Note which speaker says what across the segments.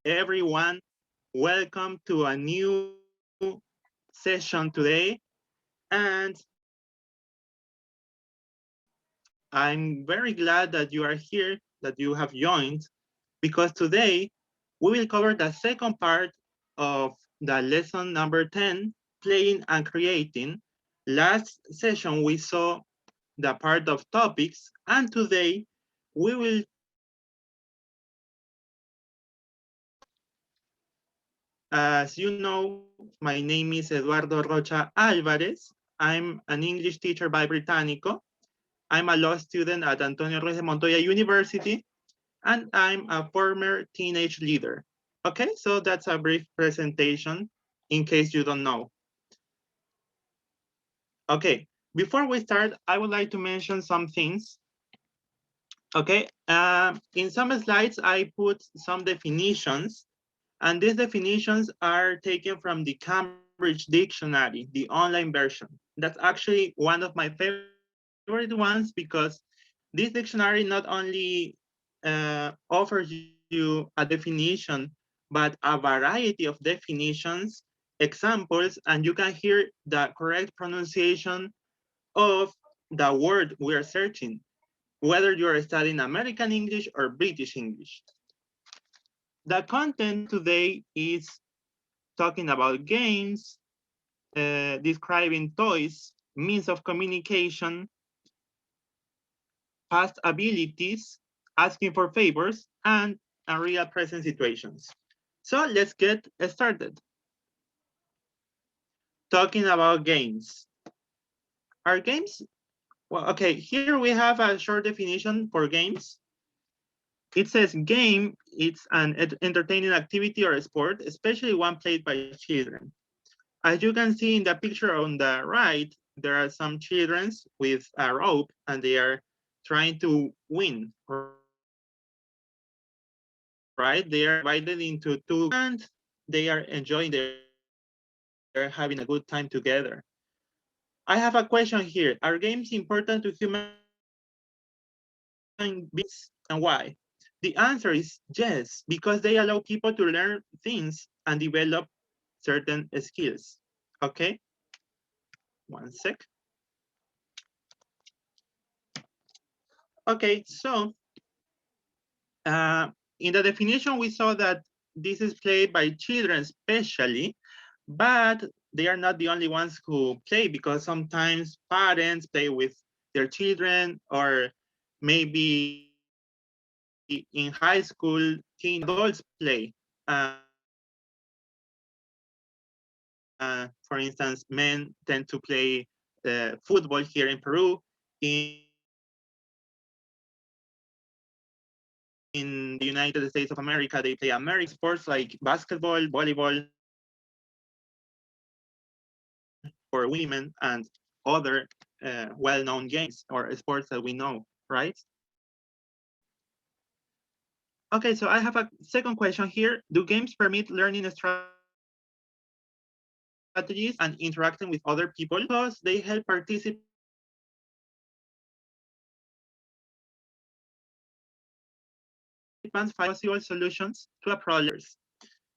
Speaker 1: everyone. Welcome to a new session today. And I'm very glad that you are here, that you have joined, because today we will cover the second part of the lesson number 10, playing and creating. Last session we saw the part of topics, and today we will As you know, my name is Eduardo Rocha Alvarez. I'm an English teacher by Británico. I'm a law student at Antonio Ruiz de Montoya University, and I'm a former teenage leader. Okay, so that's a brief presentation in case you don't know. Okay, before we start, I would like to mention some things. Okay, in some slides, I put some definitions, and these definitions are taken from the Cambridge Dictionary, the online version. That's actually one of my favorite ones because this dictionary not only offers you a definition, but a variety of definitions, examples, and you can hear the correct pronunciation of the word we are searching, whether you are studying American English or British English. The content today is talking about games, describing toys, means of communication, past abilities, asking for favors, and real present situations. So let's get started. Talking about games. Are games? Well, okay, here we have a short definition for games. It says game, it's an entertaining activity or a sport, especially one played by children. As you can see in the picture on the right, there are some children with a rope and they are trying to win, right? They are divided into two groups and they are enjoying their game. They are having a good time together. I have a question here. Are games important to human beings and why? The answer is yes, because they allow people to learn things and develop certain skills. Okay, one sec. Okay, so in the definition, we saw that this is played by children especially, but they are not the only ones who play because sometimes parents play with their children, or maybe in high school, teenagers, adults play. For instance, men tend to play football here in Peru. In the United States of America, they play American sports like basketball, volleyball for women, and other well-known games or sports that we know, right? Okay, so I have a second question here. Do games permit learning strategies and interacting with other people? Yes, because they help participants find social solutions to a problem.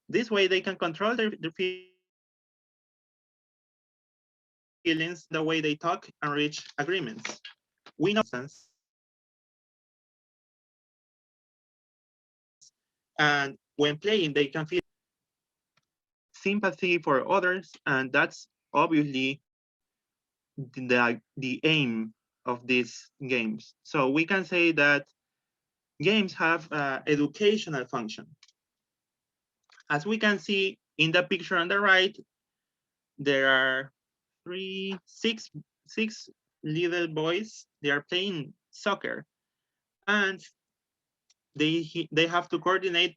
Speaker 1: They can also help participants find solutions to others. This way they can control their feelings, understand the way they talk, and reach agreements. We know that games can be stressful, for instance, and when playing, they can feel sympathy for others, and that's obviously the aim of these games. So we can say that games have educational function. As we can see in the picture on the right, there are six little boys. They are playing soccer, and they have to coordinate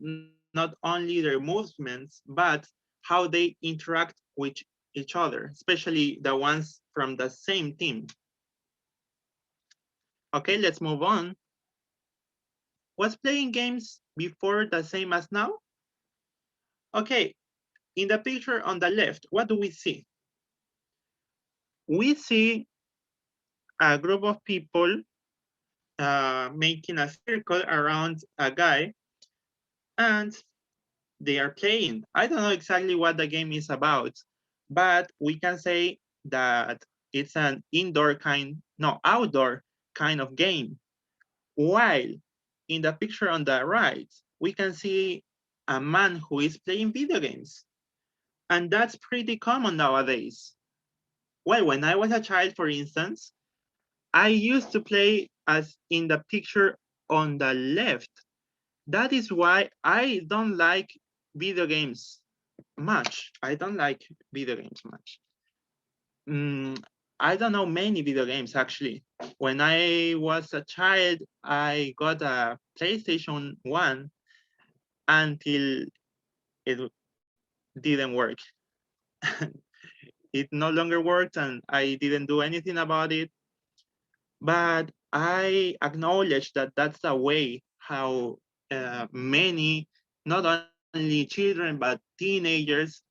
Speaker 1: not only their movements but how they interact with each other, especially the ones from the same team. Okay, let's move on. Was playing games before the same as now? Okay, in the picture on the left, what do we see? We see a group of people making a circle around a guy, and they are playing. I don't know exactly what the game is about, but we can say that it's an outdoor kind of game. While in the picture on the right, we can see a man who is playing video games. And that's pretty common nowadays. Well, when I was a child, for instance, I used to play as in the picture on the left. That is why I don't like video games much. I don't like video games much. Mm, I don't know many video games actually. When I was a child, I got a PlayStation 1 until it didn't work. It no longer worked and I didn't do anything about it. But I acknowledge that that's a way how many, not only children, but teenagers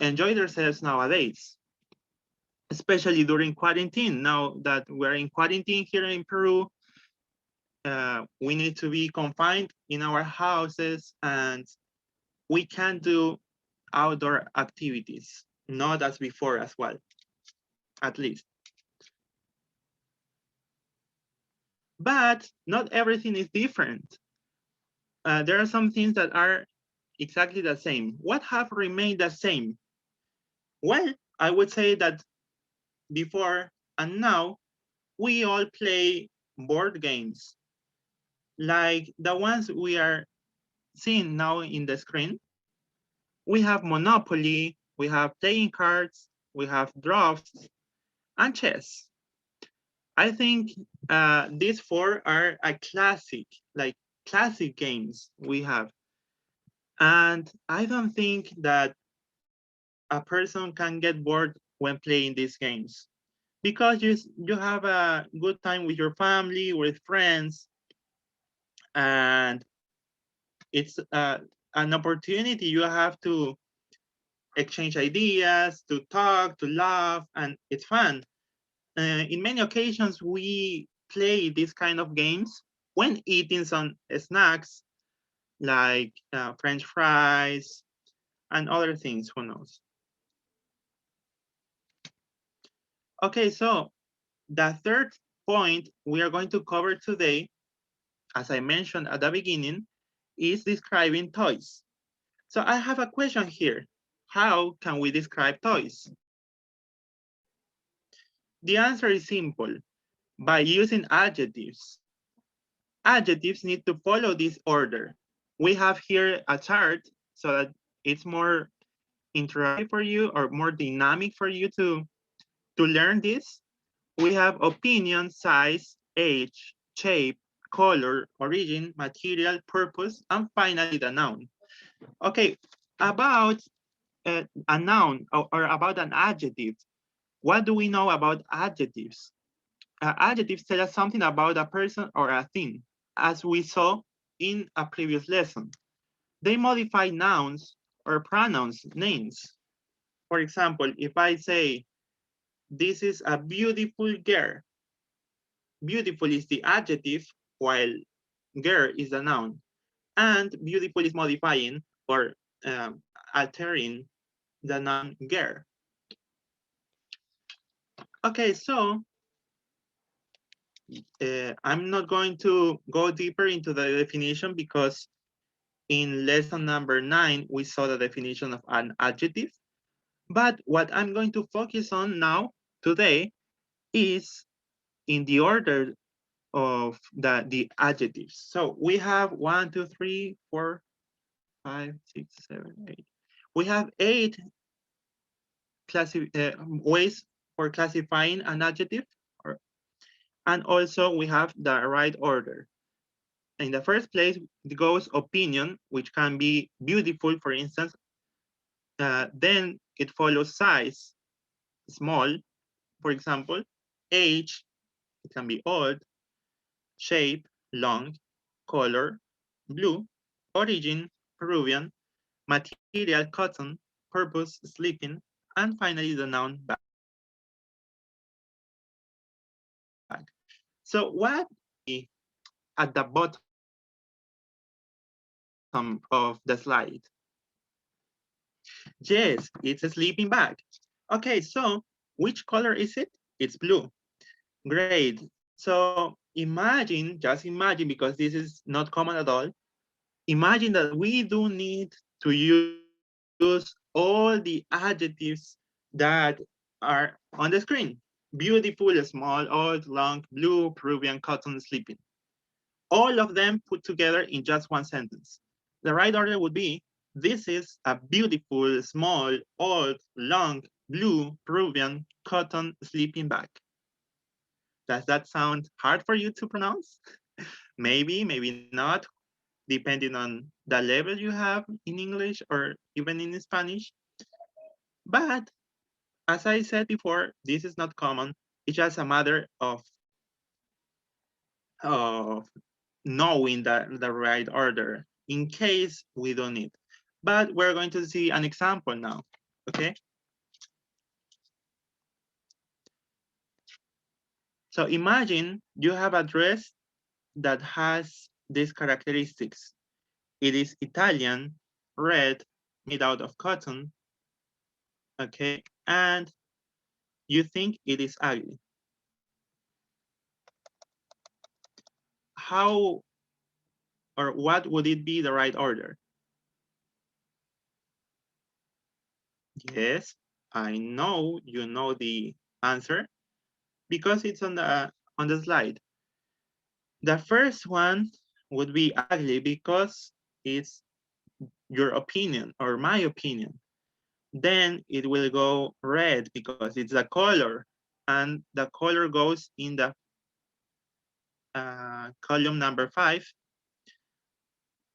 Speaker 1: enjoy themselves nowadays, especially during quarantine. Now that we're in quarantine here in Peru, we need to be confined in our houses and we can't do outdoor activities, not as before as well, at least. But not everything is different. There are some things that are exactly the same. What have remained the same? Well, I would say that before and now, we all play board games like the ones we are seeing now in the screen. We have Monopoly, we have playing cards, we have drafts, and chess. I think these four are a classic, like classic games we have. And I don't think that a person can get bored when playing these games because you have a good time with your family, with friends, and it's an opportunity you have to exchange ideas, to talk, to laugh, and it's fun. In many occasions, we play these kind of games when eating some snacks like French fries and other things, who knows. Okay, so the third point we are going to cover today, as I mentioned at the beginning, is describing toys. So I have a question here. How can we describe toys? The answer is simple, by using adjectives. Adjectives need to follow this order. We have here a chart so that it's more interactive for you or more dynamic for you to learn this. We have opinion, size, age, shape, color, origin, material, purpose, and finally the noun. Okay, about a noun or about an adjective, what do we know about adjectives? Adjectives tell us something about a person or a thing, as we saw in a previous lesson. They modify nouns or pronouns names. For example, if I say, this is a beautiful girl, beautiful is the adjective, while girl is the noun. And beautiful is modifying or altering the noun girl. Okay, so I'm not going to go deeper into the definition because in lesson number 9, we saw the definition of an adjective. But what I'm going to focus on now, today, is in the order of the adjectives. So we have 1, 2, 3, 4, 5, 6, 7, 8. We have 8 ways for classifying an adjective, and also we have the right order. In the first place, it goes opinion, which can be beautiful, for instance. Then it follows size, small, for example. Age, it can be old. Shape, long. Color, blue. Origin, Peruvian. Material, cotton. Purpose, sleeping. And finally, the noun bag. So what at the bottom of the slide? Yes, it's a sleeping bag. Okay, so which color is it? It's blue. Great. So imagine, just imagine, because this is not common at all, imagine that we do need to use all the adjectives that are on the screen. Beautiful, small, old, long, blue, Peruvian, cotton, sleeping. All of them put together in just one sentence. The right order would be, this is a beautiful, small, old, long, blue, Peruvian, cotton sleeping bag. Does that sound hard for you to pronounce? Maybe, maybe not, depending on the level you have in English or even in Spanish. But as I said before, this is not common. It's just a matter of knowing the right order in case we don't need. But we're going to see an example now, okay? So imagine you have a dress that has these characteristics. It is Italian, red, made out of cotton, okay? And you think it is ugly. How or what would it be the right order? Yes, I know you know the answer because it's on the slide. The first one would be ugly because it's your opinion or my opinion. Then it will go red because it's a color, and the color goes in the column number 5.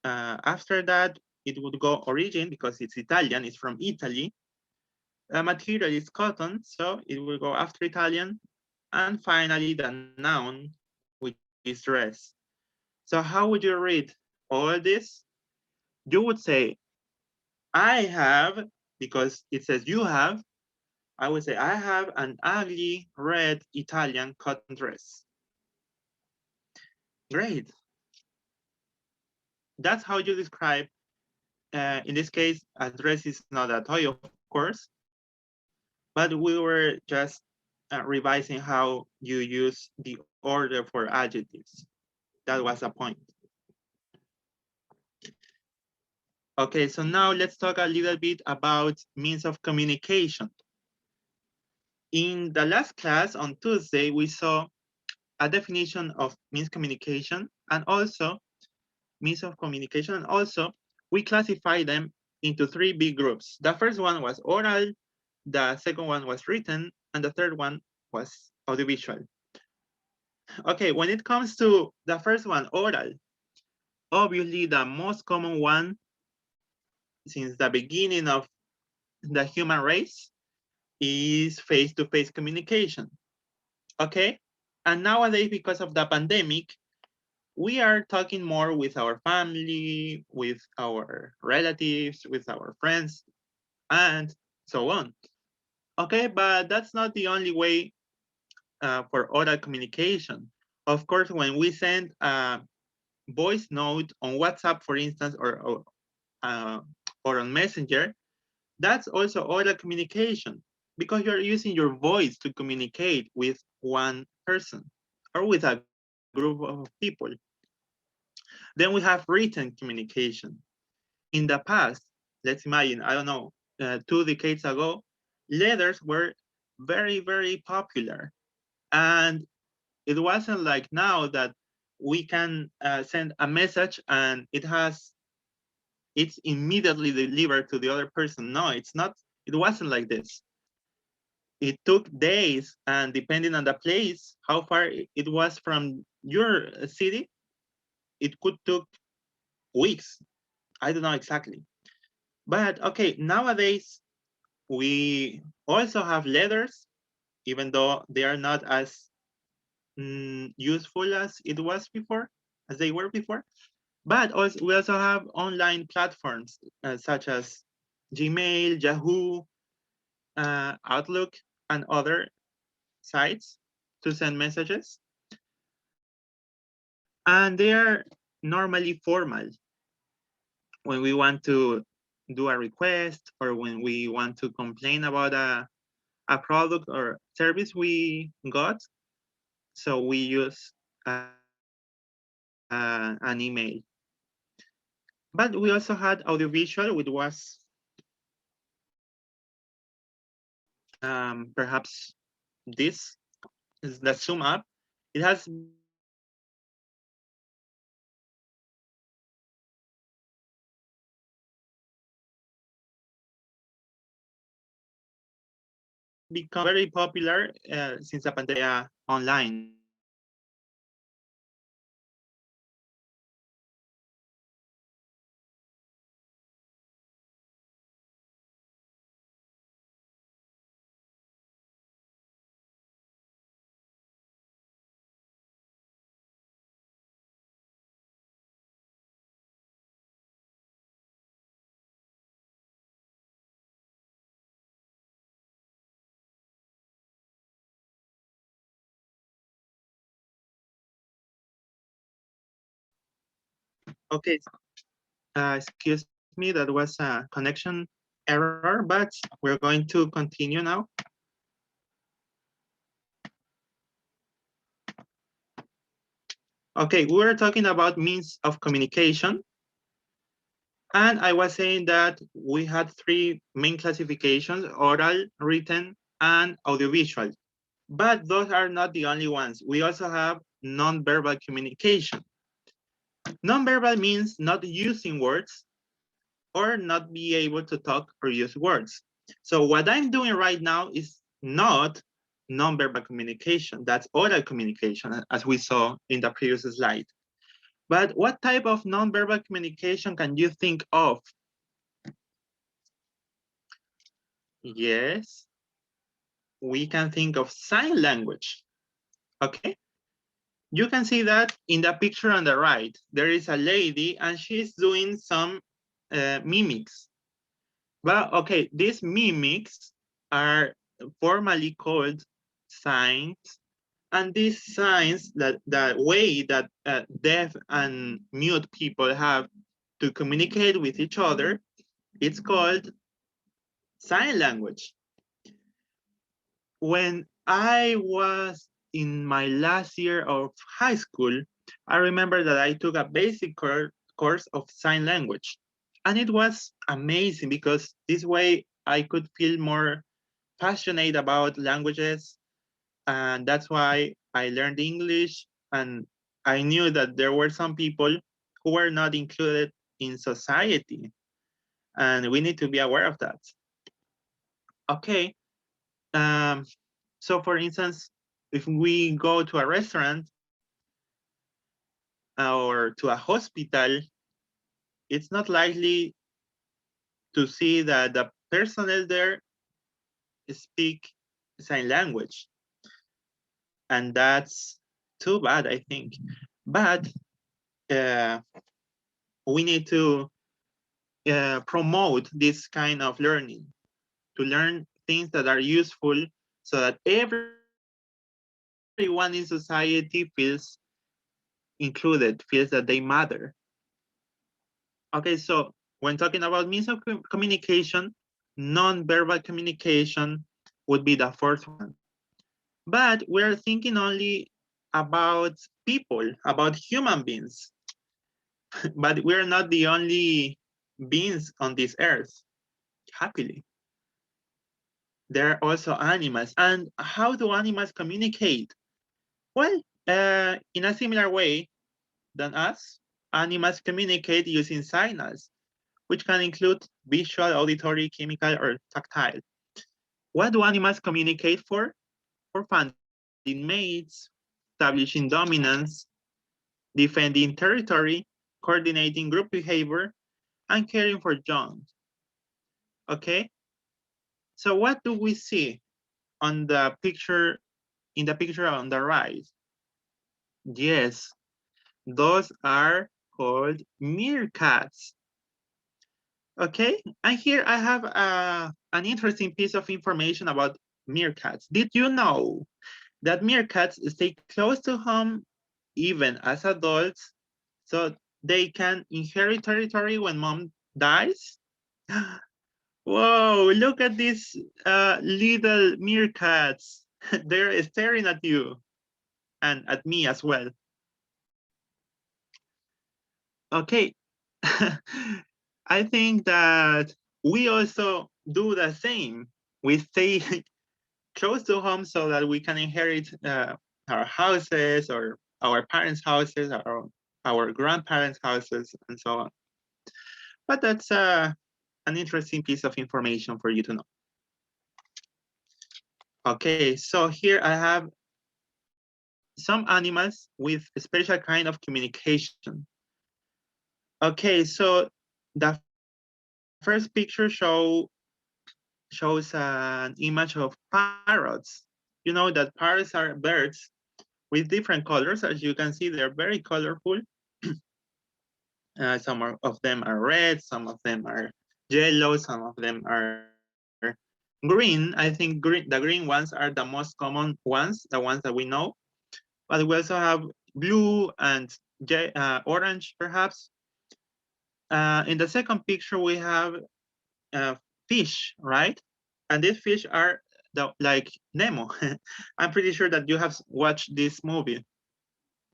Speaker 1: After that, it would go origin because it's Italian, it's from Italy. The material is cotton, so it will go after Italian. And finally, the noun, which is dress. So how would you read all this? You would say, I have, because it says you have, I would say, I have an ugly red Italian cotton dress. Great. That's how you describe, in this case, a dress is not a toy, of course, but we were just revising how you use the order for adjectives. That was the point. Okay, so now let's talk a little bit about means of communication. In the last class on Tuesday, we saw a definition of means communication and also means of communication. And also we classify them into 3 big groups. The first one was oral, the second one was written, and the third one was audiovisual. Okay, when it comes to the first one, oral, obviously the most common one since the beginning of the human race is face-to-face communication, okay? And nowadays, because of the pandemic, we are talking more with our family, with our relatives, with our friends, and so on. Okay, but that's not the only way for oral communication. Of course, when we send a voice note on WhatsApp, for instance, uh, or on Messenger, that's also oral communication because you're using your voice to communicate with one person or with a group of people. Then we have written communication. In the past, let's imagine, I don't know, 2 decades ago, letters were very, very popular. And it wasn't like now that we can send a message and it's immediately delivered to the other person. No, it's not, it wasn't like this. It took days, and depending on the place, how far it was from your city, it could took weeks. I don't know exactly. But okay, nowadays we also have letters, even though they are not as useful as it was before, as they were before. But also, we also have online platforms such as Gmail, Yahoo, Outlook, and other sites to send messages. And they are normally formal when we want to do a request or when we want to complain about a product or service we got. So we use an email. But we also had audiovisual, which was perhaps this is the zoom up. It has become very popular since the pandemic online. Okay, excuse me, that was a connection error, but we're going to continue now. Okay, we were talking about means of communication. And I was saying that we had three main classifications: oral, written, and audiovisual. But those are not the only ones. We also have nonverbal communication. Nonverbal means not using words or not be able to talk or use words. So what I'm doing right now is not nonverbal communication. That's oral communication, as we saw in the previous slide. But what type of nonverbal communication can you think of? Yes, we can think of sign language, okay? You can see that in the picture on the right, there is a lady and she's doing some mimics. Well, okay, these mimics are formally called signs, and these signs, that the way that deaf and mute people have to communicate with each other, it's called sign language. When I was in my last year of high school, I remember that I took a basic course of sign language. And it was amazing because this way I could feel more passionate about languages. And that's why I learned English. And I knew that there were some people who were not included in society. And we need to be aware of that. Okay. Um, So for instance, if we go to a restaurant or to a hospital, it's not likely to see that the personnel there speak sign language. And that's too bad, I think. But uh, we need to promote this kind of learning, to learn things that are useful so that everyone in society feels included, feels that they matter. Okay, so when talking about means of communication, non-verbal communication would be the fourth one. But we're thinking only about people, about human beings. But we're not the only beings on this earth, happily. There are also animals. And how do animals communicate? Well, in a similar way than us, animals communicate using signals, which can include visual, auditory, chemical, or tactile. What do animals communicate for? For finding mates, establishing dominance, defending territory, coordinating group behavior, and caring for young. Okay, so what do we see on the picture, in the picture on the right? Yes, those are called meerkats. Okay, and here I have an interesting piece of information about meerkats. Did you know that meerkats stay close to home even as adults, so they can inherit territory when mom dies? Whoa, look at these little meerkats. They're staring at you and at me as well. Okay. I think that we also do the same. We stay close to home so that we can inherit our houses or our parents' houses or our grandparents' houses and so on. But that's an interesting piece of information for you to know. Okay, so here I have some animals with a special kind of communication. Okay, so the first picture shows an image of parrots. You know that parrots are birds with different colors. As you can see, they're very colorful. Of them are red, some of them are yellow, some of them are green. I think the green ones are the most common ones, the ones that we know. But we also have blue and orange, perhaps. In the second picture, we have fish, right? And these fish are like Nemo. I'm pretty sure that you have watched this movie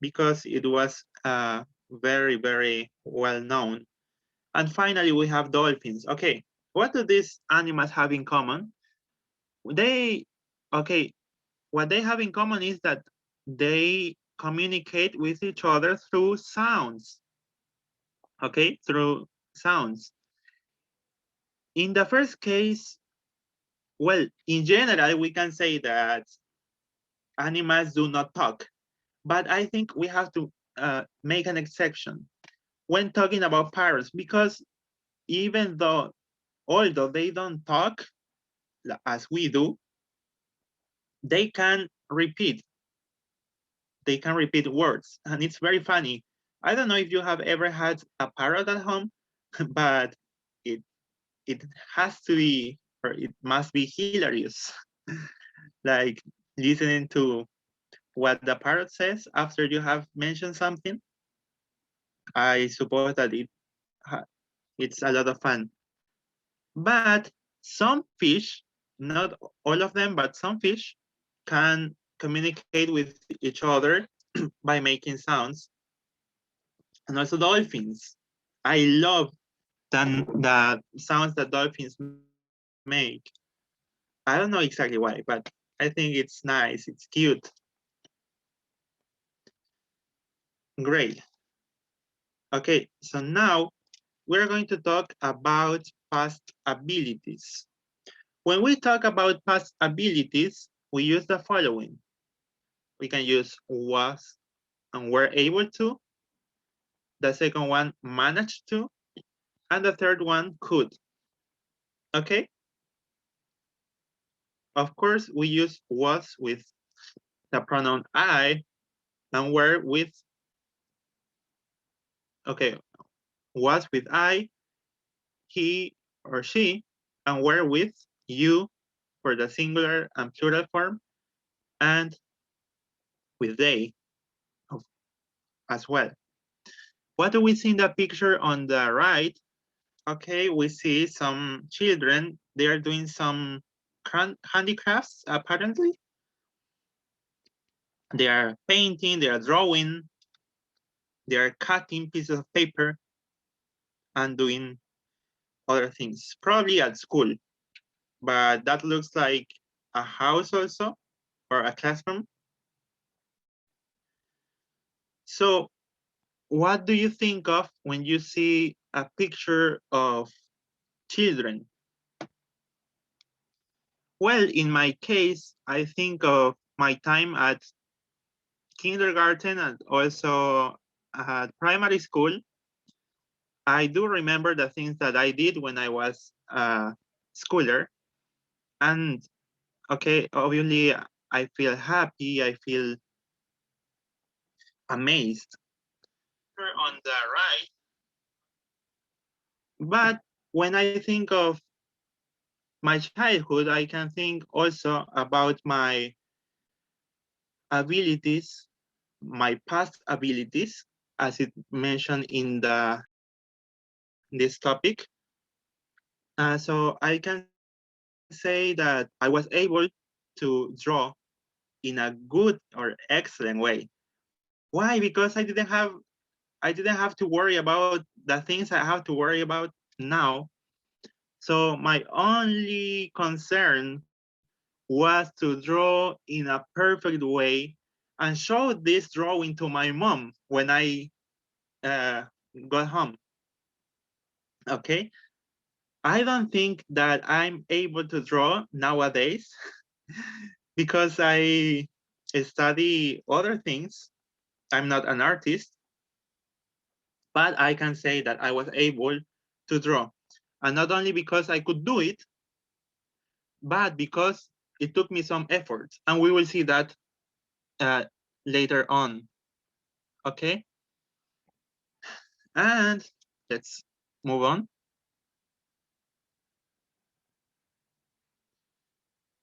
Speaker 1: because it was very, very well known. And finally, we have dolphins. Okay, what do these animals have in common? They, okay, what they have in common is that they communicate with each other through sounds, okay, through sounds. In the first case, well, in general, we can say that animals do not talk, but I think we have to make an exception when talking about parrots, because even though, although they don't talk as we do, they can repeat. They can repeat words, and it's very funny. I don't know if you have ever had a parrot at home, but it it has to be, or it must be hilarious, like listening to what the parrot says after you have mentioned something. I suppose that it's a lot of fun. But some fish, not all of them, but some fish can communicate with each other by making sounds. And also dolphins. I love the sounds that dolphins make. I don't know exactly why, but I think it's nice, it's cute. Great. Okay, so now we're going to talk about past abilities. When we talk about past abilities, we use the following. We can use was and were able to. The second one, managed to. And the third one, could. Okay? Of course, we use was with the pronoun I and were with, okay, was with I, he or she, and were with you for the singular and plural form, and with they as well. What do we see in the picture on the right? Okay, we see some children. They are doing some handicrafts, apparently. They are painting, they are drawing, they are cutting pieces of paper and doing other things, probably at school. But that looks like a house also, or a classroom. So what do you think of when you see a picture of children? Well, in my case, I think of my time at kindergarten and also at primary school. I do remember the things that I did when I was a schooler. And okay, obviously I feel happy, I feel amazed. On the right. But when I think of my childhood, I can think also about my abilities, my past abilities, as it mentioned in this topic. So I can say that I was able to draw in a good or excellent way. Why? Because I didn't have to worry about the things I have to worry about now. So my only concern was to draw in a perfect way and show this drawing to my mom when I uh, got home. Okay, I don't think that I'm able to draw nowadays because I study other things. I'm not an artist, but I can say that I was able to draw. And not only because I could do it, but because it took me some effort. And we will see that uh, later on. Okay, and let's move on.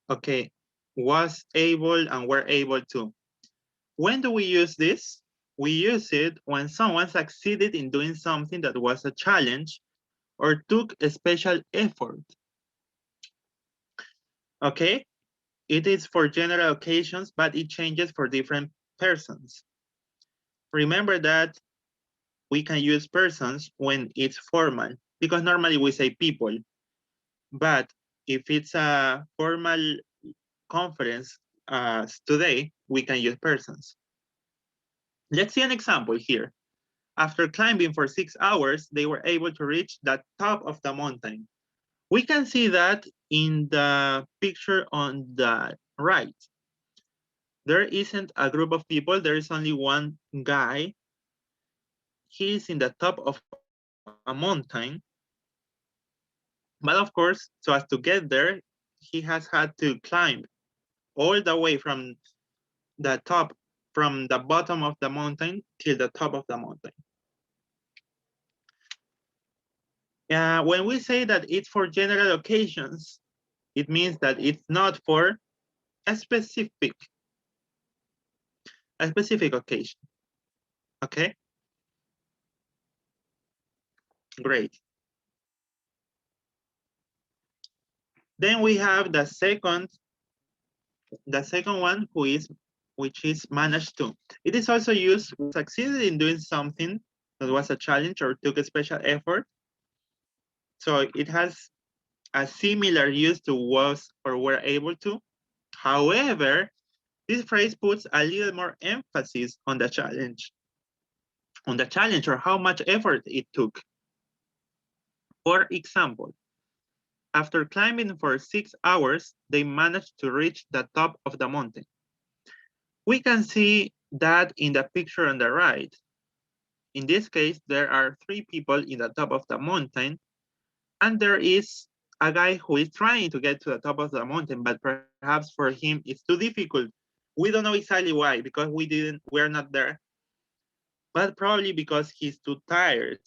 Speaker 1: Okay, was able and were able to. When do we use this? We use it when someone succeeded in doing something that was a challenge or took a special effort. Okay, it is for general occasions, but it changes for different persons. Remember that we can use persons when it's formal, because normally we say people, but if it's a formal conference today, we can use persons. Let's see an example here. After climbing for 6 hours, they were able to reach the top of the mountain. We can see that in the picture on the right. There isn't a group of people, there is only one guy. He is in the top of a mountain. But of course, so as to get there, he has had to climb all the way from the top, from the bottom of the mountain till the top of the mountain. When we say that it's for general occasions, it means that it's not for a specific occasion. Okay, great. Then we have the second one, which is managed to. It is also used when succeeded in doing something that was a challenge or took a special effort. So it has a similar use to was or were able to. However, this phrase puts a little more emphasis on the challenge or how much effort it took. For example, after climbing for 6 hours, they managed to reach the top of the mountain. We can see that in the picture on the right. In this case, there are 3 people in the top of the mountain, and there is a guy who is trying to get to the top of the mountain, but perhaps for him it's too difficult. We don't know exactly why, because we're not there, but probably because he's too tired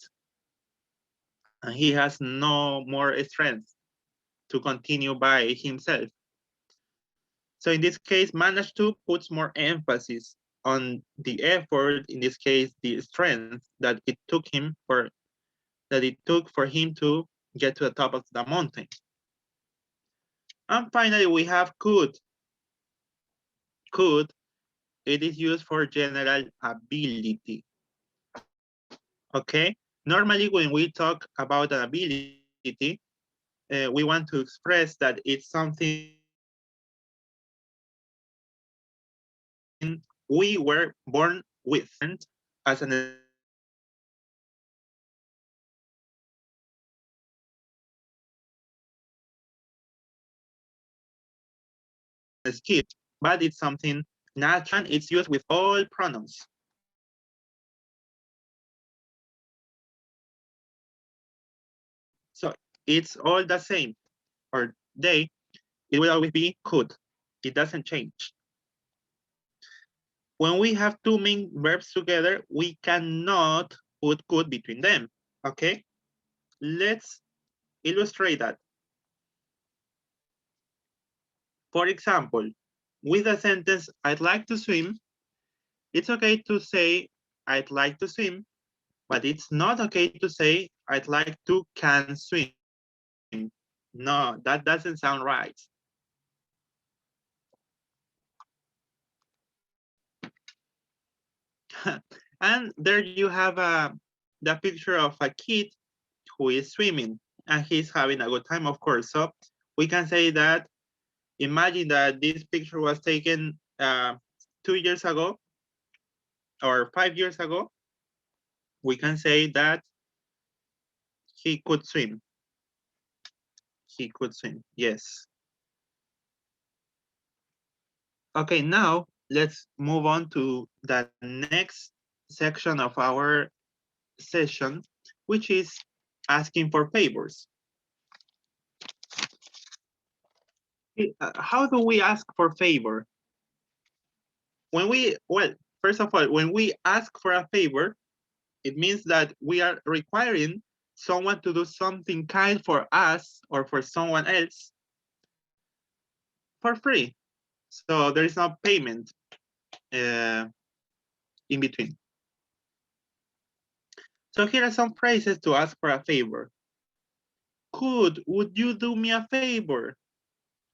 Speaker 1: and he has no more strength to continue by himself. So in this case, manage to puts more emphasis on the effort, in this case, the strength that it took for him to get to the top of the mountain. And finally, we have could. Could, it is used for general ability. Okay? Normally, when we talk about an ability, we want to express that it's something we were born with. As an skill, but it's something natural, and it's used with all pronouns. So it's all the same, or they, it will always be could. It doesn't change. When we have two main verbs together, we cannot put could between them, okay? Let's illustrate that. For example, with the sentence, I'd like to swim, it's okay to say, I'd like to swim, but it's not okay to say, I'd like to can swim. No, that doesn't sound right. And there you have the picture of a kid who is swimming and he's having a good time, of course. So we can say that, imagine that this picture was taken 2 years ago or 5 years ago. We can say that he could swim. He could swim, yes. Okay, now let's move on to the next section of our session, which is asking for favors. How do we ask for favor? Well, first of all, when we ask for a favor, it means that we are requiring someone to do something kind for us or for someone else for free. So there is no payment uh, in between. So here are some phrases to ask for a favor. Would you do me a favor?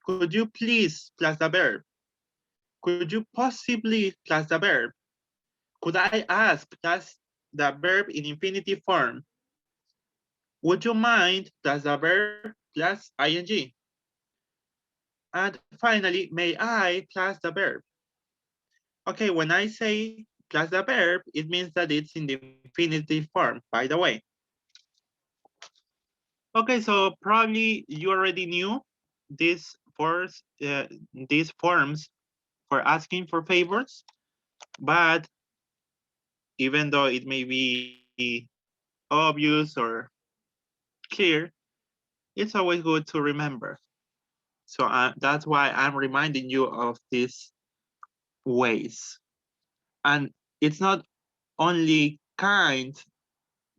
Speaker 1: Could you please plus the verb? Could you possibly plus the verb? Could I ask plus the verb in infinitive form? Would you mind plus the verb plus ing? And finally, may I plus the verb? Okay, when I say plus the verb, it means that it's in the infinitive form, by the way. Okay, so probably you already knew these forms, these forms for asking for favors, but even though it may be obvious or clear, it's always good to remember. So that's why I'm reminding you of these ways. And it's not only kind,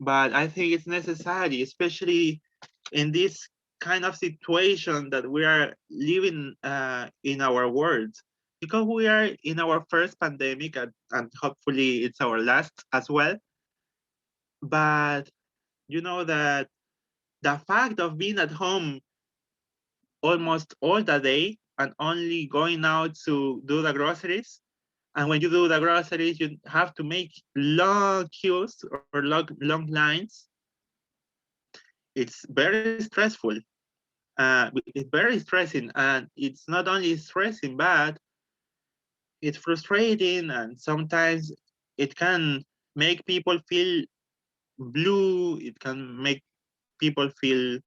Speaker 1: but I think it's necessary, especially in this kind of situation that we are living in our world, because we are in our first pandemic and hopefully it's our last as well. But you know that the fact of being at home almost all the day and only going out to do the groceries, and when you do the groceries, you have to make long queues or long lines. It's very stressful. It's very stressing, and it's not only stressing, but it's frustrating, and sometimes it can make people feel blue. It can make people feel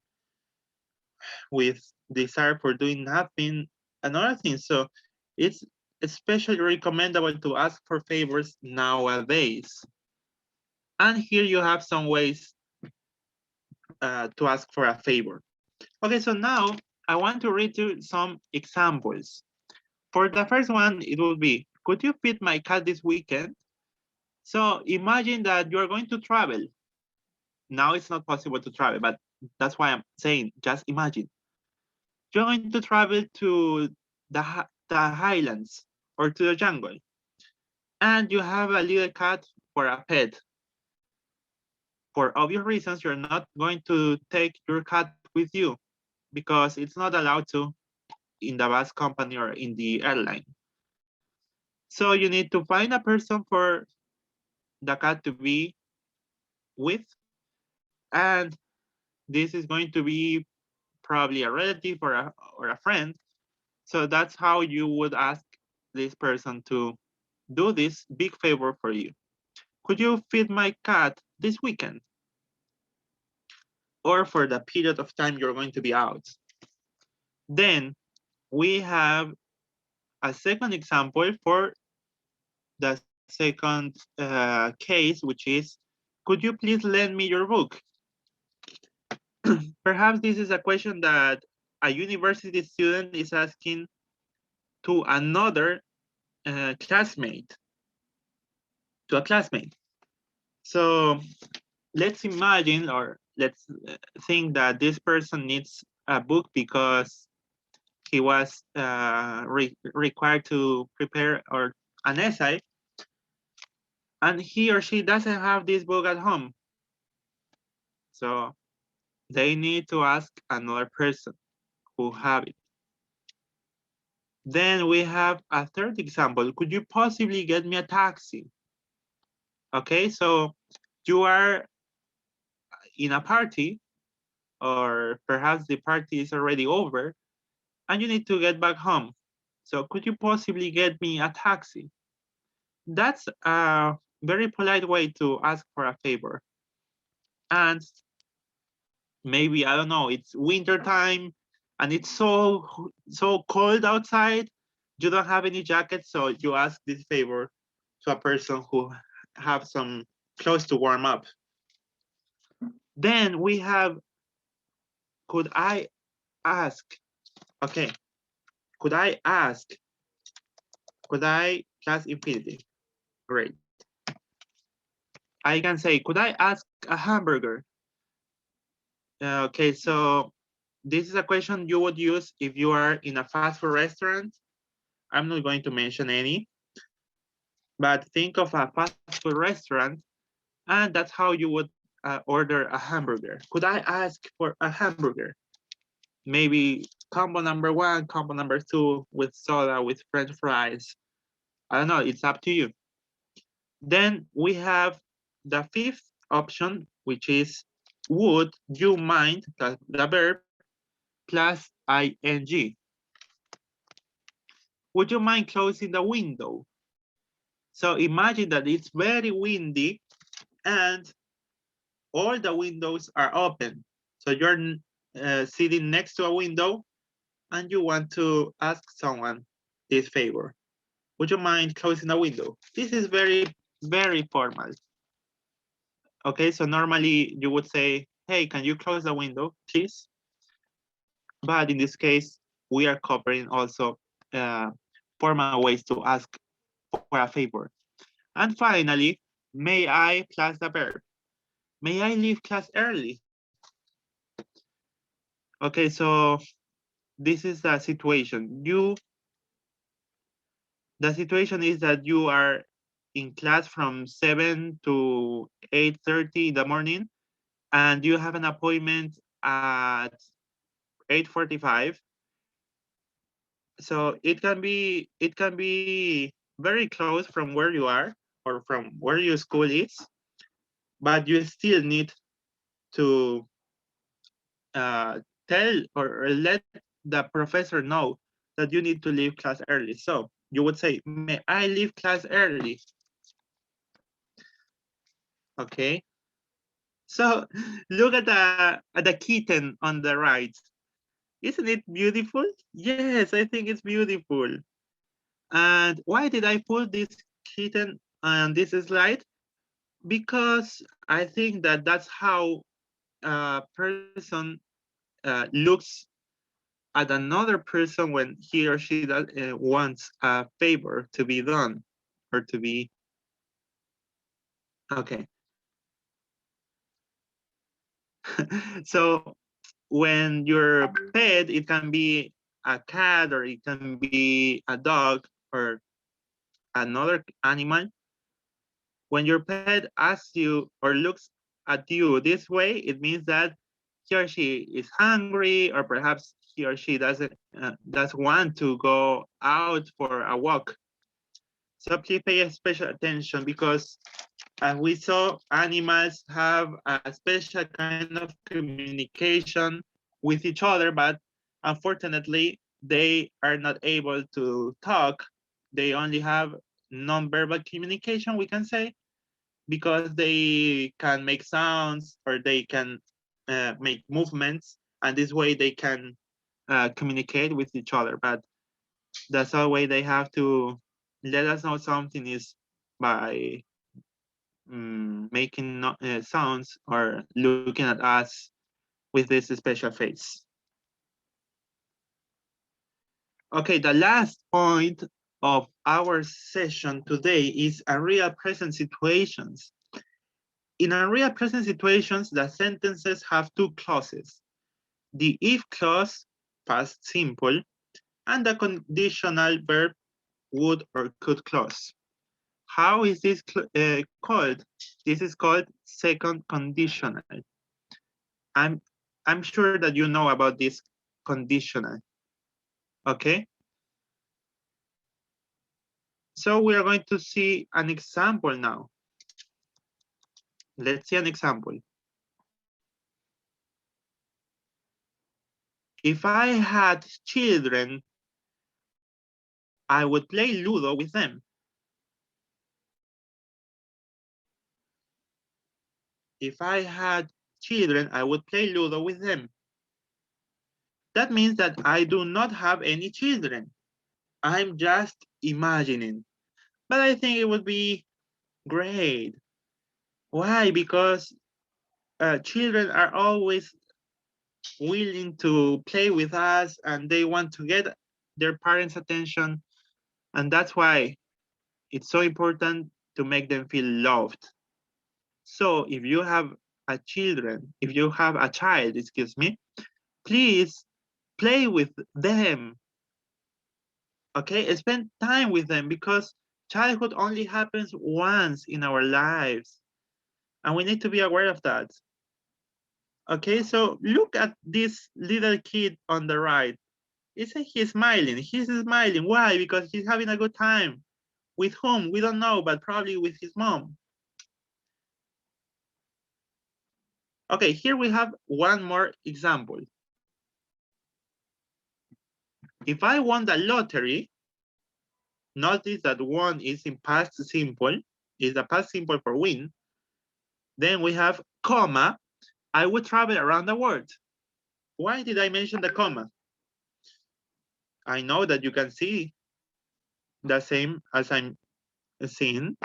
Speaker 1: with desire for doing nothing and other things. So it's especially recommendable to ask for favors nowadays. And here you have some ways to ask for a favor. Okay, so now I want to read you some examples. For the first one, it will be, could you feed my cat this weekend? So imagine that you are going to travel. Now it's not possible to travel, but that's why I'm saying, just imagine. You're going to travel to the highlands or to the jungle, and you have a little cat for a pet. For obvious reasons, you're not going to take your cat with you because it's not allowed to in the bus company or in the airline. So you need to find a person for the cat to be with, and this is going to be probably a relative or a friend. So that's how you would ask this person to do this big favor for you. Could you feed my cat this weekend? Or for the period of time you're going to be out. Then we have a second example for the second case, which is, could you please lend me your book? Perhaps this is a question that a university student is asking to another classmate, to a classmate. So let's imagine or let's think that this person needs a book because he was required to prepare or an essay, and he or she doesn't have this book at home. So they need to ask another person. who have it. Then we have a third example. Could you possibly get me a taxi? Okay, so you are in a party, or perhaps the party is already over, and you need to get back home. So could you possibly get me a taxi? That's a very polite way to ask for a favor. And maybe, I don't know, it's winter time and it's so cold outside. You don't have any jacket, so you ask this favor to a person who have some clothes to warm up. Then we have, could I ask? Okay, could I ask? Could I plus infinitive? Great. I can say, could I ask a hamburger? Okay, so this is a question you would use if you are in a fast food restaurant. I'm not going to mention any, but think of a fast food restaurant, and that's how you would order a hamburger. Could I ask for a hamburger? Maybe combo number one, combo number two with soda, with French fries. I don't know, it's up to you. Then we have the fifth option, which is would you mind, plus the verb, plus ing. Would you mind closing the window? So imagine that it's very windy and all the windows are open. So you're sitting next to a window and you want to ask someone this favor. Would you mind closing the window? This is very, very formal. Okay, so normally you would say, hey, can you close the window, please? But in this case, we are covering also uh, formal ways to ask for a favor. And finally, may I plus the verb. May I leave class early? Okay, so this is the situation. The situation is that you are in class from 7 to 8:30 in the morning, and you have an appointment at 8:45. So it can be very close from where you are or from where your school is, but you still need to uh, tell or let the professor know that you need to leave class early. So you would say, may I leave class early? Okay. So look at the kitten on the right. Isn't it beautiful? Yes, I think it's beautiful. And why did I put this kitten on this slide? Because I think that that's how a person looks at another person when he or she wants a favor to be done or to be okay. So when your pet, it can be a cat or it can be a dog or another animal. When your pet asks you or looks at you this way, it means that he or she is hungry, or perhaps he or she does want to go out for a walk. So please pay special attention, because as we saw, animals have a special kind of communication with each other, but unfortunately, they are not able to talk. They only have nonverbal communication, we can say, because they can make sounds or they can make movements, and this way they can communicate with each other. But that's the way they have to let us know something is by making sounds or looking at us with this special face. Okay, the last point of our session today is a real present situations. In a real present situations, the sentences have two clauses: the if clause, past simple, and the conditional verb would or could clause. How is this called? This is called second conditional. I'm I'm sure that you know about this conditional. Okay? So we are going to see an example now. Let's see an example. If I had children, I would play Ludo with them. If I had children, I would play Ludo with them. That means that I do not have any children. I'm just imagining. But I think it would be great. Why? Because children are always willing to play with us and they want to get their parents' attention. And that's why it's so important to make them feel loved. So if you have if you have a child, excuse me, please play with them. Okay, spend time with them because childhood only happens once in our lives. And we need to be aware of that. Okay, so look at this little kid on the right. Isn't he smiling? He's smiling. Why? Because he's having a good time. With whom? We don't know, but probably with his mom. Okay, here we have one more example. If I won the lottery, notice that won is in past simple, is the past simple for win. Then we have comma, I would travel around the world. Why did I mention the comma? I know that you can see the same as I'm seeing,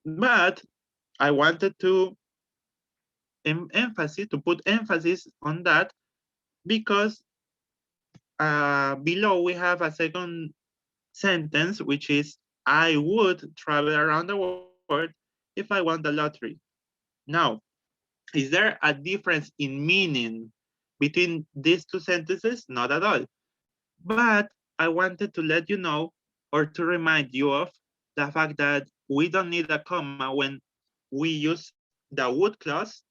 Speaker 1: but I wanted to put emphasis on that because below we have a second sentence, which is I would travel around the world if I won the lottery. Now, is there a difference in meaning between these two sentences? Not at all. But I wanted to let you know or to remind you of the fact that we don't need a comma when we use the would clause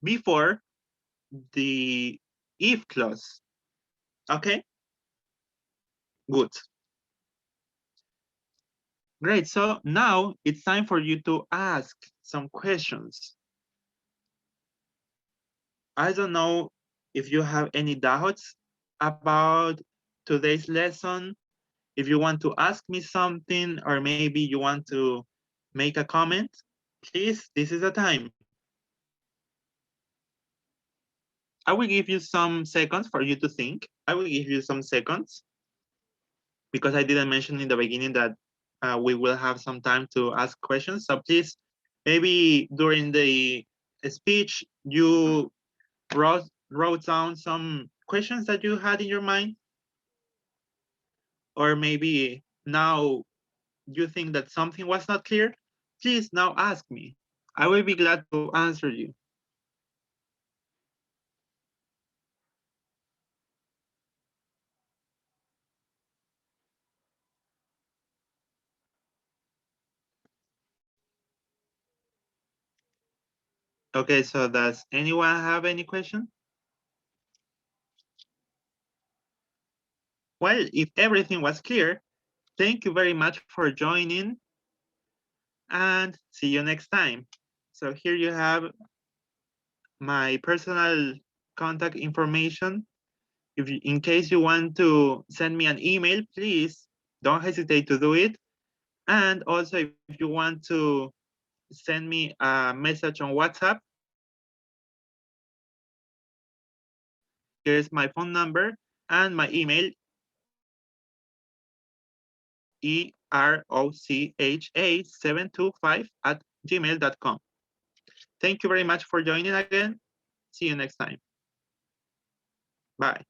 Speaker 1: before the if clause. Okay? Good. Great. So now it's time for you to ask some questions. I don't know if you have any doubts about today's lesson. If you want to ask me something, or maybe you want to make a comment, please, this is the time. I will give you some seconds for you to think. I will give you some seconds because I didn't mention in the beginning that we will have some time to ask questions. So please, maybe during the speech, you wrote down some questions that you had in your mind, or maybe now you think that something was not clear, please now ask me. I will be glad to answer you. Okay, so does anyone have any question? Well, if everything was clear, thank you very much for joining and see you next time. So here you have my personal contact information. In case you want to send me an email, please don't hesitate to do it. And also if you want to send me a message on WhatsApp, here's my phone number and my email, erocha725@gmail.com. Thank you very much for joining again. See you next time. Bye.